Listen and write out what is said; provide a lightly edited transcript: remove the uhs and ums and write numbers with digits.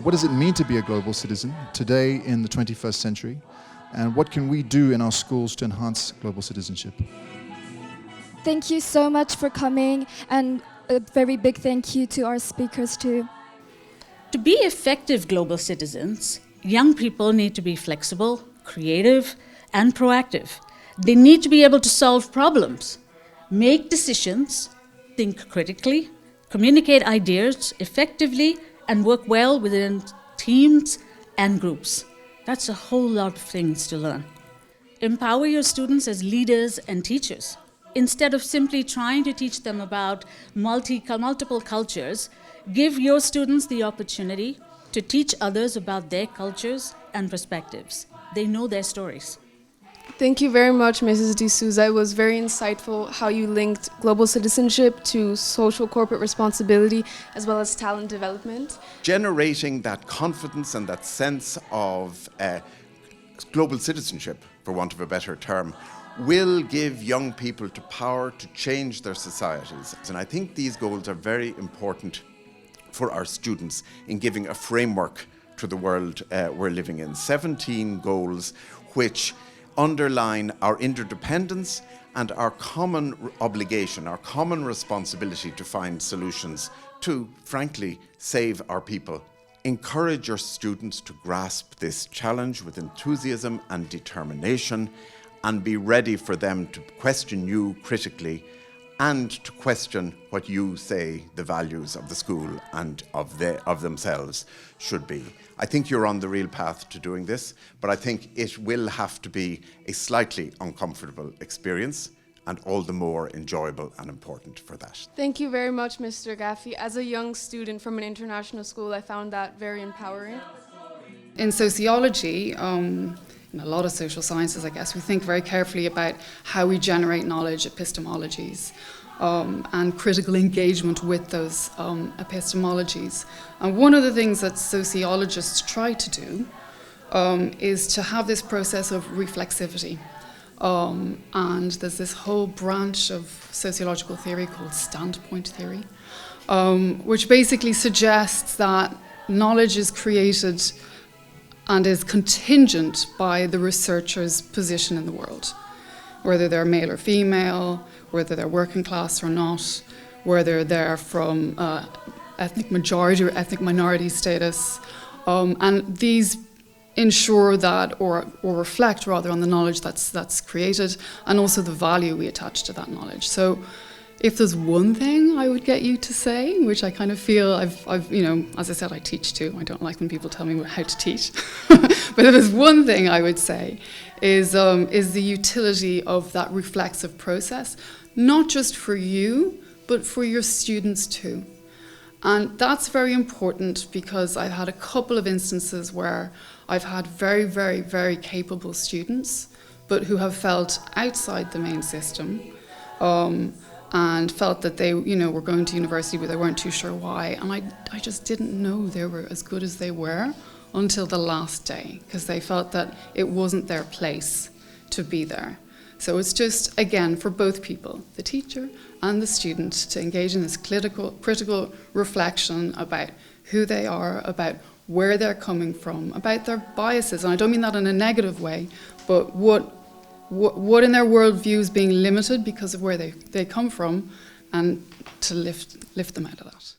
what does it mean to be a global citizen today in the 21st century? And what can we do in our schools to enhance global citizenship? Thank you so much for coming, and a very big thank you to our speakers too. To be effective global citizens, young people need to be flexible, creative, and proactive. They need to be able to solve problems, make decisions, think critically, communicate ideas effectively, and work well within teams and groups. That's a whole lot of things to learn. Empower your students as leaders and teachers. Instead of simply trying to teach them about multiple cultures, give your students the opportunity to teach others about their cultures and perspectives. They know their stories. Thank you very much, Mrs. D'Souza. It was very insightful how you linked global citizenship to social corporate responsibility as well as talent development. Generating that confidence and that sense of global citizenship, for want of a better term, will give young people the power to change their societies. And I think these goals are very important for our students in giving a framework to the world we're living in. 17 goals which underline our interdependence and our common obligation, our common responsibility to find solutions to, frankly, save our people. Encourage your students to grasp this challenge with enthusiasm and determination, and be ready for them to question you critically and to question what you say the values of the school and of themselves should be. I think you're on the real path to doing this, but I think it will have to be a slightly uncomfortable experience, and all the more enjoyable and important for that. Thank you very much, Mr. Gaffey. As a young student from an international school, I found that very empowering. In sociology, in a lot of social sciences, I guess, we think very carefully about how we generate knowledge, epistemologies, and critical engagement with those epistemologies. And one of the things that sociologists try to do is to have this process of reflexivity. And there's this whole branch of sociological theory called standpoint theory, which basically suggests that knowledge is created and is contingent by the researcher's position in the world, whether they're male or female, whether they're working class or not, whether they're from ethnic majority or ethnic minority status, and these ensure that, or reflect rather, on the knowledge that's created, and also the value we attach to that knowledge. So if there's one thing I would get you to say, which I kind of feel I've you know, as I said, I teach too. I don't like when people tell me how to teach. But if there's one thing I would say is the utility of that reflexive process, not just for you, but for your students too. And that's very important because I've had a couple of instances where I've had very, very, very capable students, but who have felt outside the main system, and felt that they, were going to university but they weren't too sure why. And I just didn't know they were as good as they were until the last day, because they felt that it wasn't their place to be there. So it's just, again, for both people, the teacher and the student, to engage in this critical reflection about who they are, about where they're coming from, about their biases. And I don't mean that in a negative way, but what in their worldview is being limited because of where they come from, and to lift them out of that.